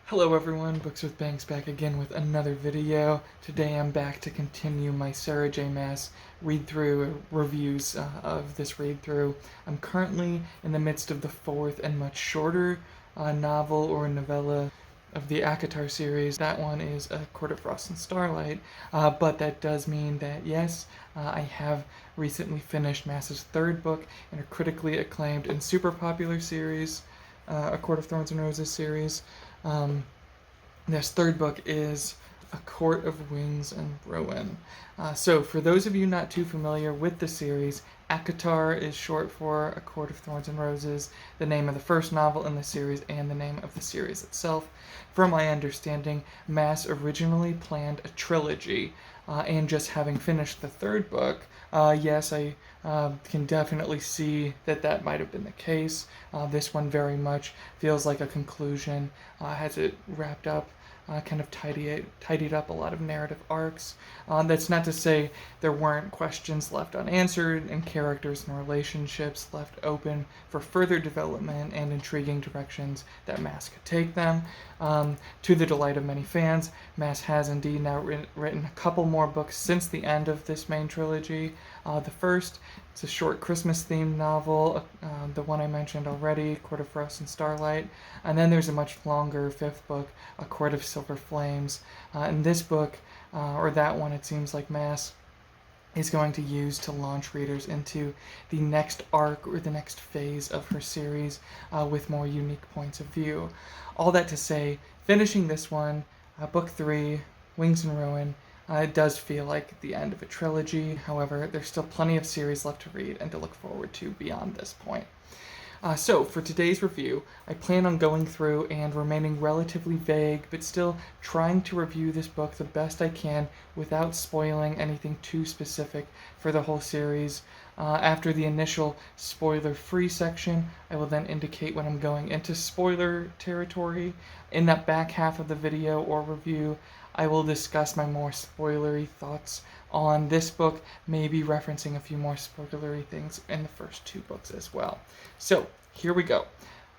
Hello everyone, Books with Banks back again with another video. Today I'm back to continue my Sarah J. Maas read-through reviews of this read-through. I'm currently in the midst of the fourth and much shorter novel or novella of the ACOTAR series. That one is A Court of Frost and Starlight, but that does mean that yes, I have recently finished Maas's third book in a critically acclaimed and super popular series, A Court of Thorns and Roses series. This third book is A Court of Wings and Ruin. So, for those of you not too familiar with the series, ACOTAR is short for A Court of Thorns and Roses, the name of the first novel in the series and the name of the series itself. From my understanding, Maas originally planned a trilogy, and just having finished the third book, yes, I can definitely see that that might have been the case. This one very much feels like a conclusion, has it wrapped up, kind of tidied up a lot of narrative arcs. That's not to say there weren't questions left unanswered and characters and relationships left open for further development and intriguing directions that Maas could take them. To the delight of many fans, Maas has indeed now written a couple more books since the end of this main trilogy. The first, it's a short Christmas-themed novel, the one I mentioned already, Court of Frost and Starlight. And then there's a much longer fifth book, A Court of Silver Flames. In this book, or that one, it seems like Maas is going to use to launch readers into the next arc or the next phase of her series with more unique points of view. All that to say, finishing this one, book 3, Wings and Ruin, it does feel like the end of a trilogy. However, there's still plenty of series left to read and to look forward to beyond this point. So, for today's review, I plan on going through and remaining relatively vague, but still trying to review this book the best I can without spoiling anything too specific for the whole series. After the initial spoiler-free section, I will then indicate when I'm going into spoiler territory. In that back half of the video or review, I will discuss my more spoilery thoughts on this book, maybe referencing a few more spoilery things in the first two books as well. So, here we go.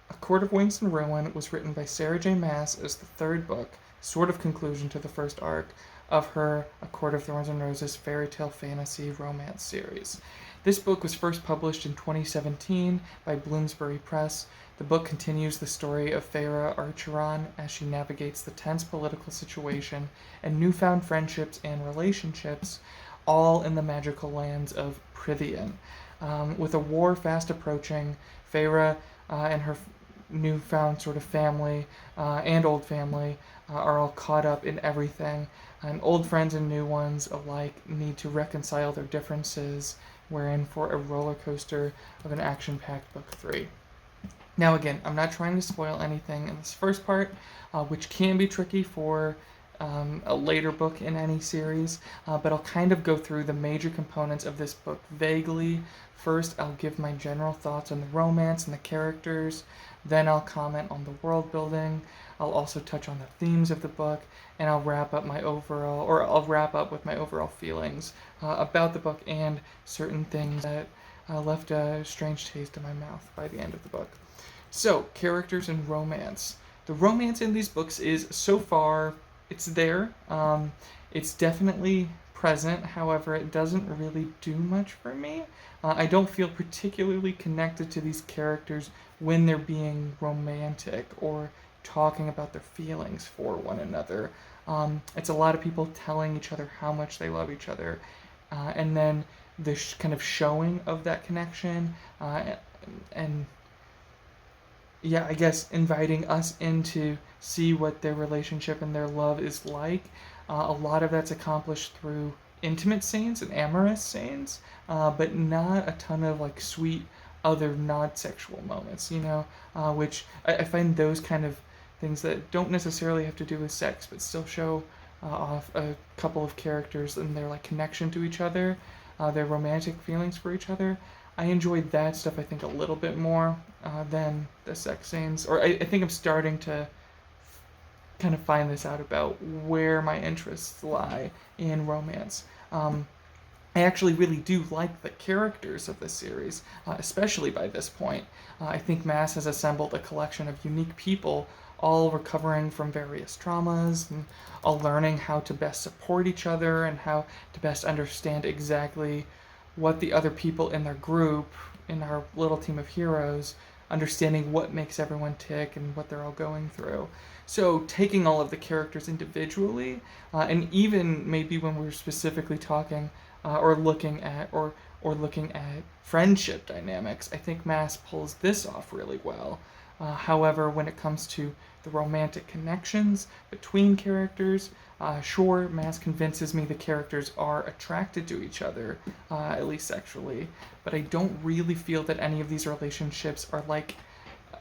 A Court of Wings and Ruin was written by Sarah J. Maas as the third book, sort of conclusion to the first arc, of her A Court of Thorns and Roses fairy tale fantasy romance series. This book was first published in 2017 by Bloomsbury Press. The book continues the story of Feyre Archeron as she navigates the tense political situation and newfound friendships and relationships, all in the magical lands of Prythian. With a war fast approaching, Feyre and her newfound sort of family and old family are all caught up in everything, and old friends and new ones alike need to reconcile their differences. We're in for a roller coaster of an action-packed book 3. Now again, I'm not trying to spoil anything in this first part, which can be tricky for a later book in any series, but I'll kind of go through the major components of this book vaguely. First, I'll give my general thoughts on the romance and the characters, then I'll comment on the world building, I'll also touch on the themes of the book, and I'll wrap up with my overall feelings about the book and certain things that left a strange taste in my mouth by the end of the book. So, characters and romance. The romance in these books is, so far, it's there. It's definitely present, however, it doesn't really do much for me. I don't feel particularly connected to these characters when they're being romantic or talking about their feelings for one another. It's a lot of people telling each other how much they love each other, and then the kind of showing of that connection, and yeah, I guess inviting us in to see what their relationship and their love is like. A lot of that's accomplished through intimate scenes and amorous scenes, but not a ton of like sweet other non-sexual moments, which I find those kind of things that don't necessarily have to do with sex, but still show off a couple of characters and their like connection to each other, their romantic feelings for each other. I enjoyed that stuff, I think, a little bit more than the sex scenes. Or I think I'm starting to kind of find this out about where my interests lie in romance. I actually really do like the characters of the series, especially by this point. I think Maas has assembled a collection of unique people, all recovering from various traumas and all learning how to best support each other and how to best understand exactly what the other people in their group, in our little team of heroes, understanding what makes everyone tick and what they're all going through. So taking all of the characters individually, and even maybe when we're specifically talking or looking at looking at friendship dynamics, I think Maas pulls this off really well. However, when it comes to the romantic connections between characters, sure, Maas convinces me the characters are attracted to each other, at least sexually, but I don't really feel that any of these relationships are like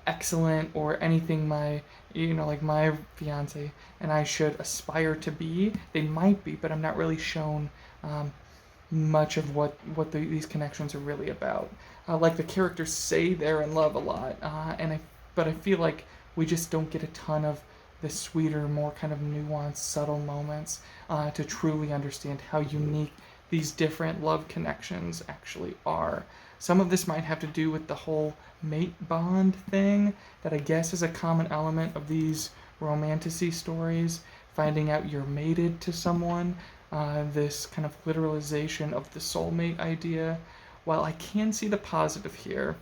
excellent or anything like my fiance and I should aspire to be. They might be, but I'm not really shown much of what these connections are really about. Like the characters say they're in love a lot, but I feel like we just don't get a ton of the sweeter, more kind of nuanced, subtle moments to truly understand how unique these different love connections actually are. Some of this might have to do with the whole mate bond thing that I guess is a common element of these romantasy stories, finding out you're mated to someone, this kind of literalization of the soulmate idea. While I can see the positive here,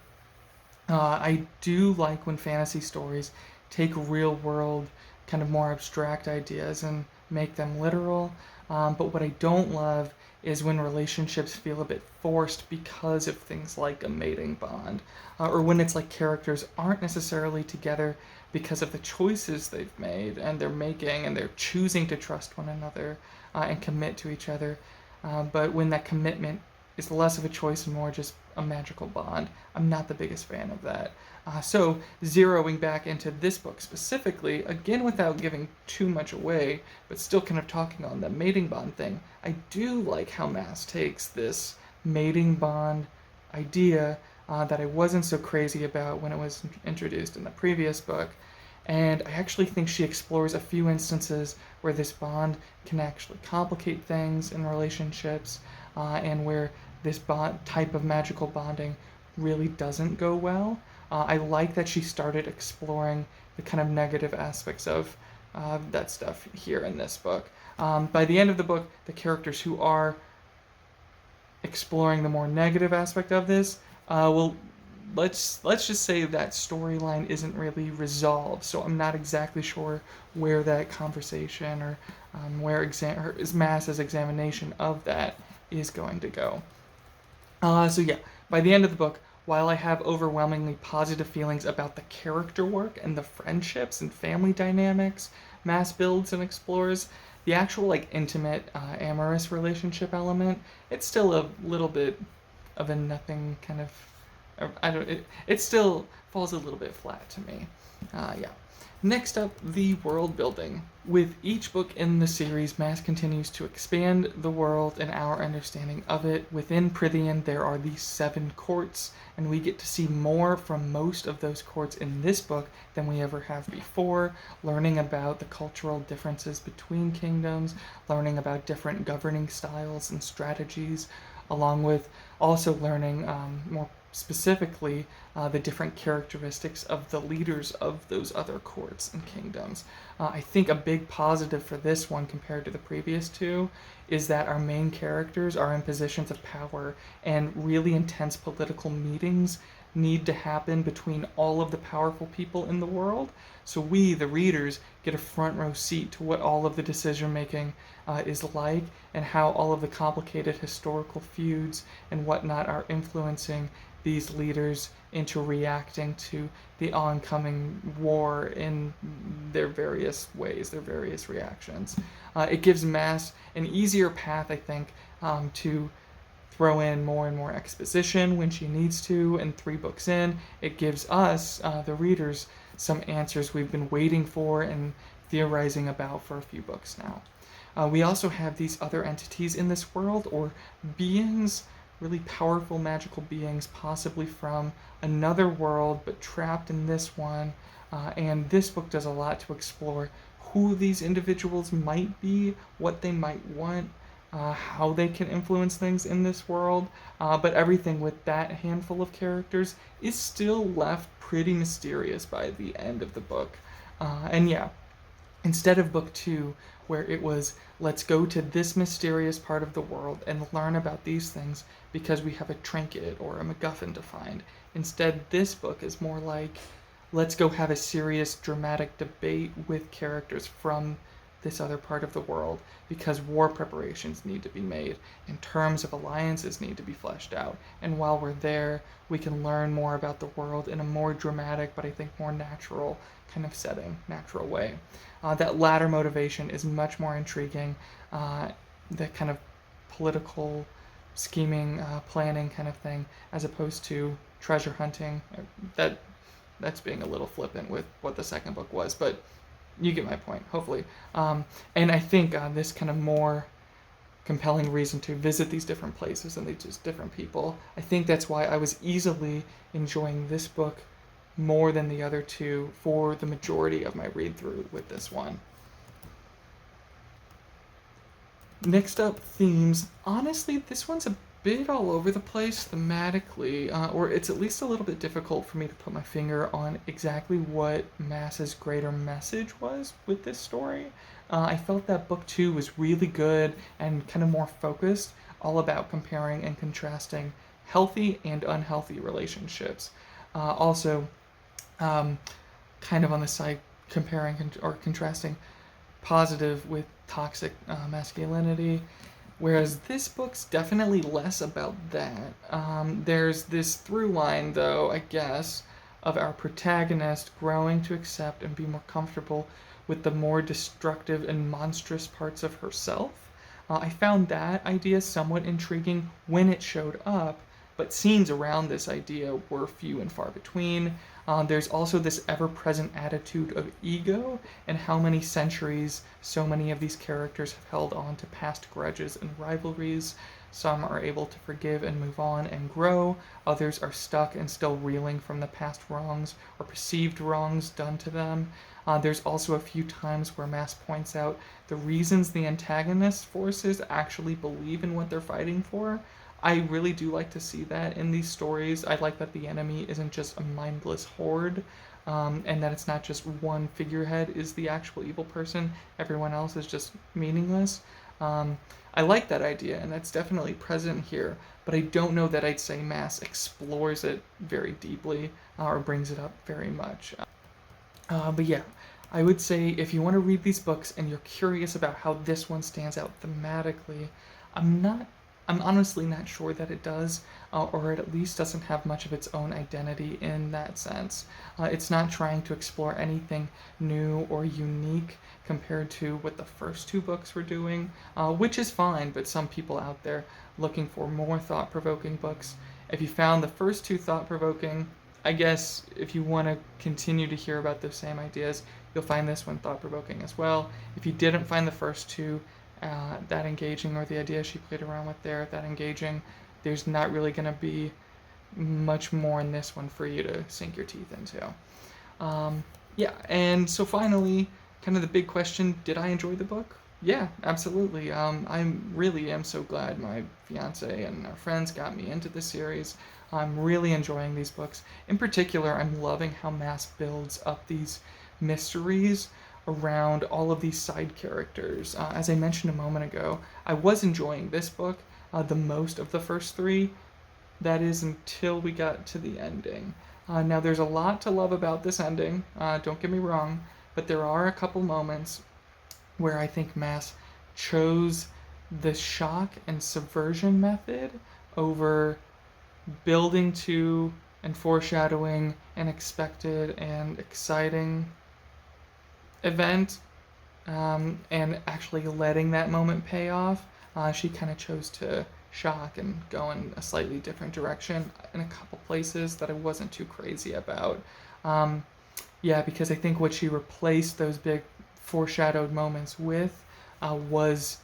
I do like when fantasy stories take real world, kind of more abstract ideas and make them literal. But what I don't love is when relationships feel a bit forced because of things like a mating bond, or when it's like characters aren't necessarily together because of the choices they've made and they're making and they're choosing to trust one another and commit to each other. But when that commitment is less of a choice and more just a magical bond, I'm not the biggest fan of that. So, zeroing back into this book specifically, again without giving too much away, but still kind of talking on the mating bond thing, I do like how Maas takes this mating bond idea that I wasn't so crazy about when it was introduced in the previous book, and I actually think she explores a few instances where this bond can actually complicate things in relationships, and where this type of magical bonding really doesn't go well. I like that she started exploring the kind of negative aspects of that stuff here in this book. By the end of the book, the characters who are exploring the more negative aspect of this, let's just say that storyline isn't really resolved. So I'm not exactly sure where that conversation or where Maas's examination of that is going to go. So yeah, by the end of the book, while I have overwhelmingly positive feelings about the character work and the friendships and family dynamics Maas builds and explores, the actual like intimate amorous relationship element, it's still a little bit of a nothing kind of. It still falls a little bit flat to me. Yeah. Next up, the world building. With each book in the series, Maas continues to expand the world and our understanding of it. Within Prythian, there are these 7 courts, and we get to see more from most of those courts in this book than we ever have before, learning about the cultural differences between kingdoms, learning about different governing styles and strategies, along with also learning more specifically the different characteristics of the leaders of those other courts and kingdoms. I think a big positive for this one compared to the previous 2 is that our main characters are in positions of power, and really intense political meetings need to happen between all of the powerful people in the world. So we, the readers, get a front row seat to what all of the decision making is like, and how all of the complicated historical feuds and whatnot are influencing these leaders into reacting to the oncoming war in their various ways, their various reactions. It gives Maas an easier path, I think, to throw in more and more exposition when she needs to, and 3 books in, it gives us, the readers, some answers we've been waiting for and theorizing about for a few books now. We also have these other entities in this world, or beings, really powerful magical beings, possibly from another world, but trapped in this one. And this book does a lot to explore who these individuals might be, what they might want, how they can influence things in this world. But everything with that handful of characters is still left pretty mysterious by the end of the book. And yeah, instead of book 2, where it was, let's go to this mysterious part of the world and learn about these things because we have a trinket or a MacGuffin to find. Instead, this book is more like, let's go have a serious, dramatic debate with characters from this other part of the world because war preparations need to be made and terms of alliances need to be fleshed out. And while we're there, we can learn more about the world in a more dramatic, but I think more natural kind of setting, natural way. That latter motivation is much more intriguing. That kind of political scheming, planning kind of thing, as opposed to treasure hunting. That's being a little flippant with what the second book was, but you get my point, hopefully. And I think this kind of more compelling reason to visit these different places and these different people, I think that's why I was easily enjoying this book more than the other two for the majority of my read through with this one. Next up, themes. Honestly, this one's a bit all over the place thematically, or it's at least a little bit difficult for me to put my finger on exactly what Maas's greater message was with this story. I felt that book 2 was really good and kind of more focused, all about comparing and contrasting healthy and unhealthy relationships. Also, kind of on the side, comparing or contrasting positive with toxic masculinity, whereas this book's definitely less about that. There's this through line, though, I guess, of our protagonist growing to accept and be more comfortable with the more destructive and monstrous parts of herself. I found that idea somewhat intriguing when it showed up, but scenes around this idea were few and far between. There's also this ever-present attitude of ego and how many centuries so many of these characters have held on to past grudges and rivalries. Some are able to forgive and move on and grow. Others are stuck and still reeling from the past wrongs or perceived wrongs done to them. There's also a few times where Maas points out the reasons the antagonist forces actually believe in what they're fighting for. I really do like to see that in these stories. I like that the enemy isn't just a mindless horde, and that it's not just one figurehead is the actual evil person. Everyone else is just meaningless. I like that idea, and that's definitely present here, but I don't know that I'd say Maas explores it very deeply or brings it up very much. But yeah, I would say if you want to read these books and you're curious about how this one stands out thematically, I'm honestly not sure that it does, or it at least doesn't have much of its own identity in that sense. It's not trying to explore anything new or unique compared to what the first two books were doing, which is fine, but some people out there looking for more thought-provoking books. If you found the first two thought-provoking, I guess if you want to continue to hear about those same ideas, you'll find this one thought-provoking as well. If you didn't find the first two that engaging, or the idea she played around with there that engaging, there's not really going to be much more in this one for you to sink your teeth into. Yeah, and so finally, kind of the big question, did I enjoy the book? Yeah, absolutely. I really am so glad my fiance and our friends got me into this series. I'm really enjoying these books. In particular, I'm loving how Maas builds up these mysteries around all of these side characters. As I mentioned a moment ago, I was enjoying this book the most of the first three. That is until we got to the ending. Now, there's a lot to love about this ending, don't get me wrong, but there are a couple moments where I think Maas chose the shock and subversion method over building to and foreshadowing an expected and exciting event, and actually letting that moment pay off. She kind of chose to shock and go in a slightly different direction in a couple places that I wasn't too crazy about. Yeah, because I think what she replaced those big foreshadowed moments with was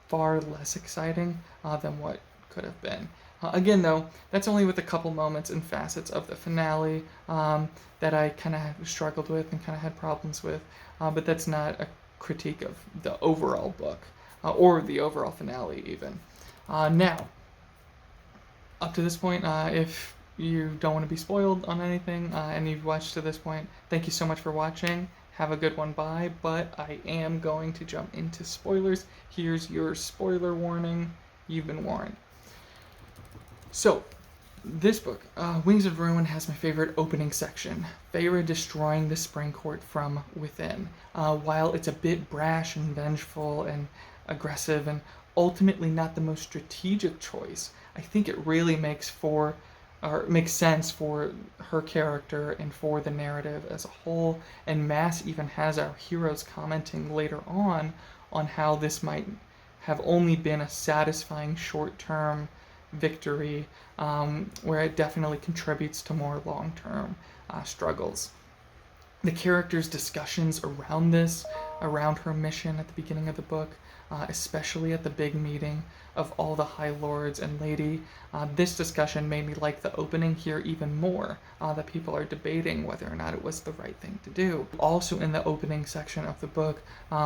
far less exciting than what could have been. Again, though, that's only with a couple moments and facets of the finale that I kind of struggled with and kind of had problems with, but that's not a critique of the overall book or the overall finale even. Now, up to this point, if you don't want to be spoiled on anything and you've watched to this point, thank you so much for watching. Have a good one, bye. But I am going to jump into spoilers. Here's your spoiler warning. You've been warned. So, this book, Wings of Ruin, has my favorite opening section. Feyre destroying the Spring Court from within. While it's a bit brash and vengeful and aggressive and ultimately not the most strategic choice, I think it really makes sense for her character and for the narrative as a whole. And Maas even has our heroes commenting later on how this might have only been a satisfying short-term victory, where it definitely contributes to more long-term struggles. The characters' discussions around her mission at the beginning of the book, especially at the big meeting of all the High Lords and Lady, this discussion made me like the opening here even more, that people are debating whether or not it was the right thing to do. Also in the opening section of the book,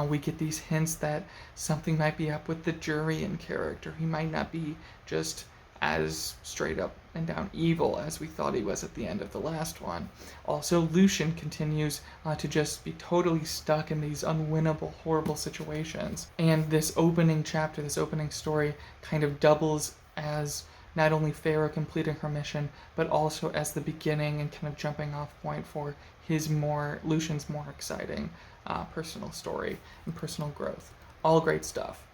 we get these hints that something might be up with the Jurian character. He might not be just as straight up and down evil as we thought he was at the end of the last one. Also, Lucian continues to just be totally stuck in these unwinnable, horrible situations. And this opening chapter, this opening story, kind of doubles as not only Feyre completing her mission, but also as the beginning and kind of jumping off point for Lucian's more exciting personal story and personal growth. All great stuff.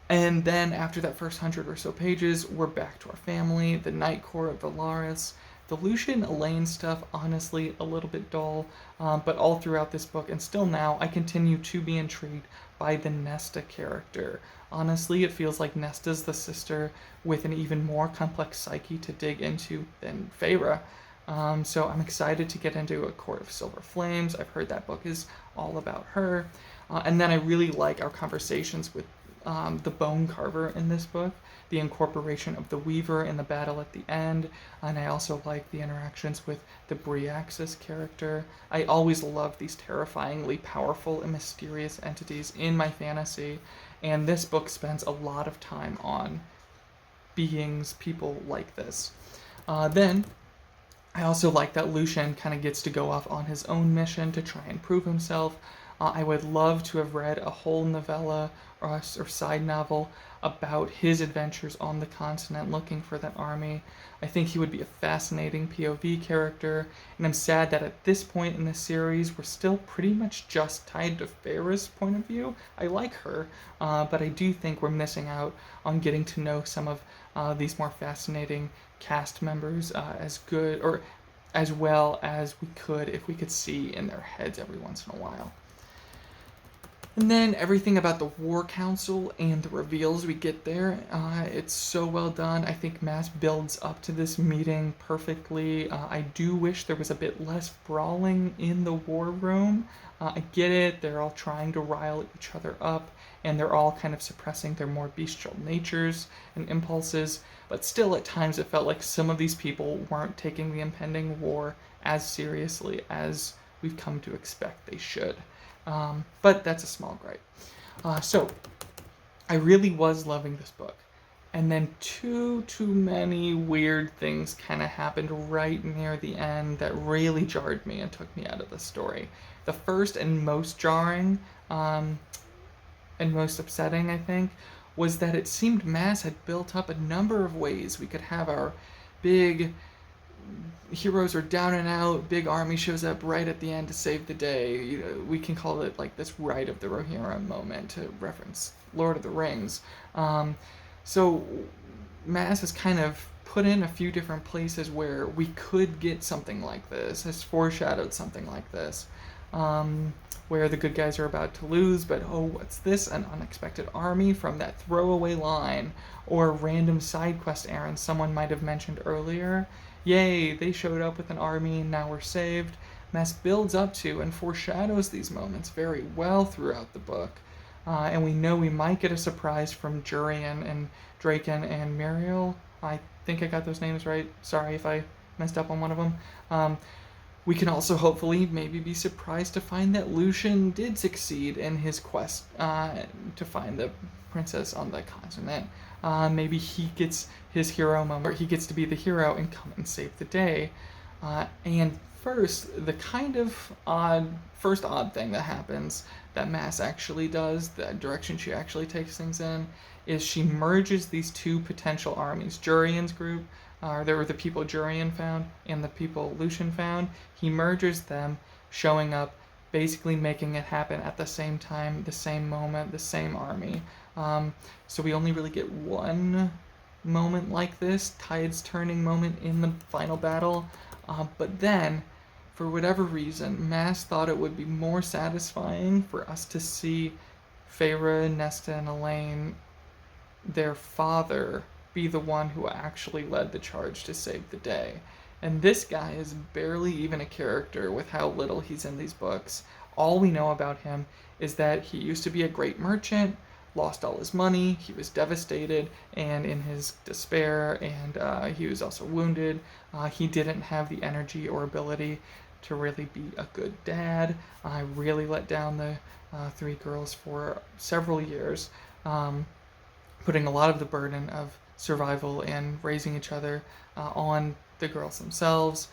And then after that first 100 or so pages, we're back to our family, the Night Court of Valaris. The Lucian Elaine stuff, honestly, a little bit dull, but all throughout this book, and still now, I continue to be intrigued by the Nesta character. Honestly, it feels like Nesta's the sister with an even more complex psyche to dig into than Feyre. So I'm excited to get into A Court of Silver Flames. I've heard that book is all about her. And then I really like our conversations with the Bone Carver in this book, the incorporation of the Weaver in the battle at the end, and I also like the interactions with the Briaxis character. I always love these terrifyingly powerful and mysterious entities in my fantasy, and this book spends a lot of time on people like this. Then, I also like that Lucian kind of gets to go off on his own mission to try and prove himself. I would love to have read a whole novella or side novel about his adventures on the continent looking for that army. I think he would be a fascinating POV character, and I'm sad that at this point in the series we're still pretty much just tied to Feyre's point of view. I like her, but I do think we're missing out on getting to know some of these more fascinating cast members as well as we could if we could see in their heads every once in a while. And then everything about the War Council and the reveals we get there, it's so well done. I think Maas builds up to this meeting perfectly. I do wish there was a bit less brawling in the war room. I get it, they're all trying to rile each other up, and they're all kind of suppressing their more bestial natures and impulses, but still at times it felt like some of these people weren't taking the impending war as seriously as we've come to expect they should. But that's a small gripe. So, I really was loving this book. And then too many weird things kind of happened right near the end that really jarred me and took me out of the story. The first and most jarring, and most upsetting, I think, was that it seemed Maas had built up a number of ways we could have our big heroes are down and out, big army shows up right at the end to save the day. We can call it like this Rite of the Rohirrim moment to reference Lord of the Rings. So Maas has kind of put in a few different places where we could get something like this, has foreshadowed something like this, where the good guys are about to lose, but oh, what's this? An unexpected army from that throwaway line, or random side quest errands someone might have mentioned earlier. Yay, they showed up with an army and now we're saved. Maas builds up to and foreshadows these moments very well throughout the book. And we know we might get a surprise from Jurian and Draken and Muriel. I think I got those names right. Sorry if I messed up on one of them. We can also hopefully maybe be surprised to find that Lucian did succeed in his quest to find the princess on the continent. Maybe he gets his hero moment, or he gets to be the hero and come and save the day. And first, the kind of first odd thing that happens that Maas actually does, the direction she actually takes things in, is she merges these two potential armies. Jurian's group, there were the people Jurian found and the people Lucian found. He merges them, showing up, basically making it happen at the same time, the same moment, the same army. So we only really get one moment like this, tides turning moment in the final battle. But then, for whatever reason, Maas thought it would be more satisfying for us to see Feyre, Nesta, and Elaine, their father, be the one who actually led the charge to save the day. And this guy is barely even a character with how little he's in these books. All we know about him is that he used to be a great merchant, lost all his money, he was devastated, and in his despair, and he was also wounded, he didn't have the energy or ability to really be a good dad. I really let down the three girls for several years, putting a lot of the burden of survival and raising each other on the girls themselves.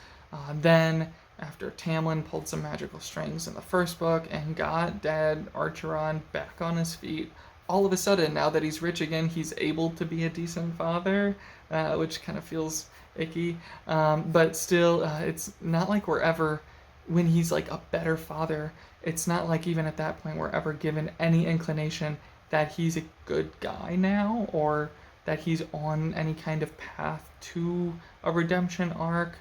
Then, after Tamlin pulled some magical strings in the first book and got Dad Archeron back on his feet, all of a sudden, now that he's rich again, he's able to be a decent father, which kind of feels icky. But still, it's not like we're ever, when he's like a better father, it's not like even at that point we're ever given any inclination that he's a good guy now, or that he's on any kind of path to a redemption arc.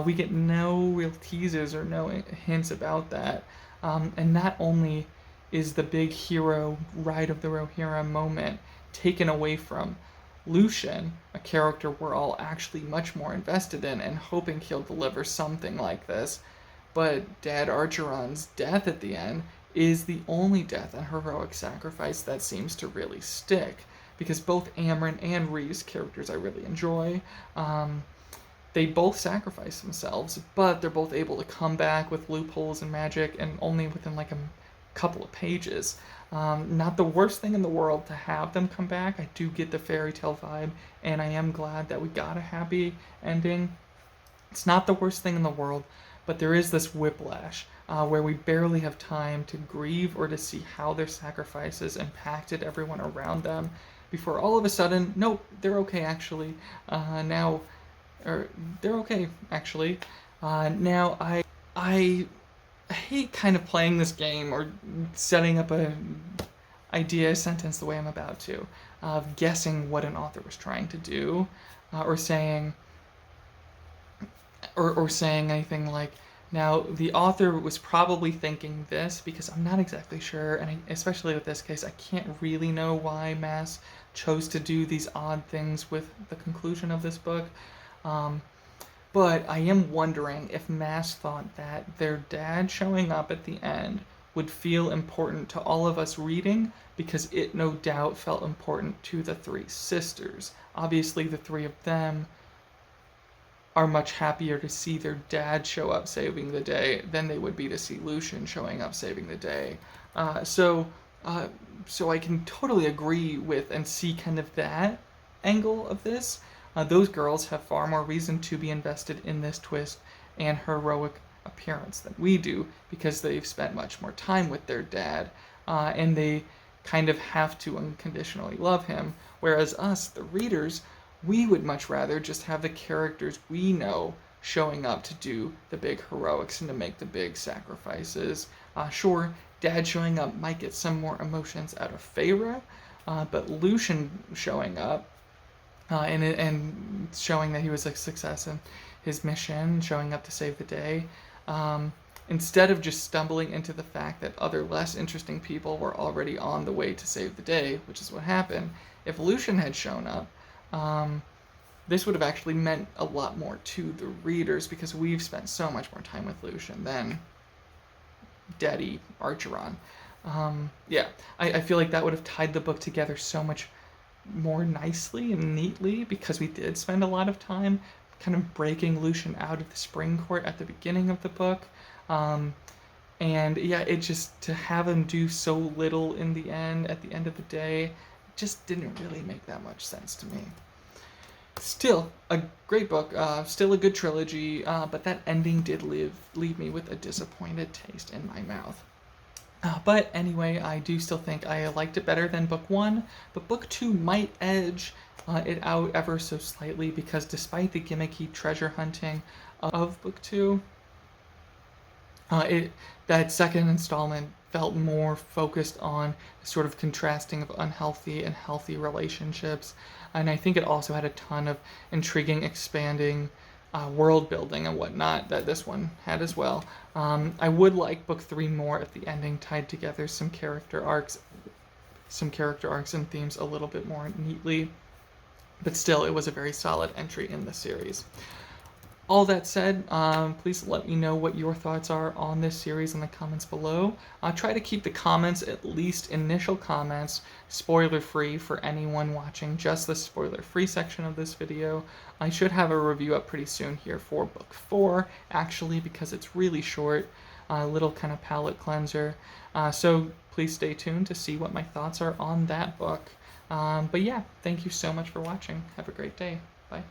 We get no real teases or no hints about that. And not only is the big hero, Ride of the Rohirrim moment taken away from Lucian, a character we're all actually much more invested in and hoping he'll deliver something like this, but Dad Archeron's death at the end is the only death and heroic sacrifice that seems to really stick, because both Amren and Rhys, characters I really enjoy, they both sacrifice themselves, but they're both able to come back with loopholes and magic, and only within like a couple of pages. Not the worst thing in the world to have them come back. I do get the fairy tale vibe, and I am glad that we got a happy ending. It's not the worst thing in the world, but there is this whiplash where we barely have time to grieve or to see how their sacrifices impacted everyone around them before all of a sudden, nope, they're okay actually. They're okay actually. Now I hate kind of playing this game or setting up a idea sentence the way I'm about to, of guessing what an author was trying to do, or saying anything like, now the author was probably thinking this, because I'm not exactly sure, and especially with this case, I can't really know why Maas chose to do these odd things with the conclusion of this book. But I am wondering if Maas thought that their dad showing up at the end would feel important to all of us reading, because it no doubt felt important to the three sisters. Obviously, the three of them are much happier to see their dad show up saving the day than they would be to see Lucian showing up saving the day. So I can totally agree with and see kind of that angle of this. Those girls have far more reason to be invested in this twist and heroic appearance than we do, because they've spent much more time with their dad, and they kind of have to unconditionally love him, whereas us, the readers, we would much rather just have the characters we know showing up to do the big heroics and to make the big sacrifices. Sure, Dad showing up might get some more emotions out of Feyre, but Lucian showing up and showing that he was a success in his mission, showing up to save the day, instead of just stumbling into the fact that other less interesting people were already on the way to save the day, which is what happened. If Lucian had shown up, this would have actually meant a lot more to the readers, because we've spent so much more time with Lucian than Daddy Archeron. I feel like that would have tied the book together so much more nicely and neatly, because we did spend a lot of time kind of breaking Lucian out of the spring court at the beginning of the book. It just, to have him do so little in the end, at the end of the day, just didn't really make that much sense to me. Still a great book, still a good trilogy, but that ending did leave me with a disappointed taste in my mouth. But anyway, I do still think I liked it better than book one, but book two might edge it out ever so slightly because despite the gimmicky treasure hunting of book two, that second installment felt more focused on sort of contrasting of unhealthy and healthy relationships, and I think it also had a ton of intriguing, expanding world building and whatnot that this one had as well. I would like book three more if the ending tied together some character arcs and themes a little bit more neatly, but still, it was a very solid entry in the series. All that said, please let me know what your thoughts are on this series in the comments below. Try to keep the comments, at least initial comments, spoiler-free for anyone watching just the spoiler-free section of this video. I should have a review up pretty soon here for book 4, actually, because it's really short, a little kind of palate cleanser. So please stay tuned to see what my thoughts are on that book. But yeah, thank you so much for watching. Have a great day. Bye.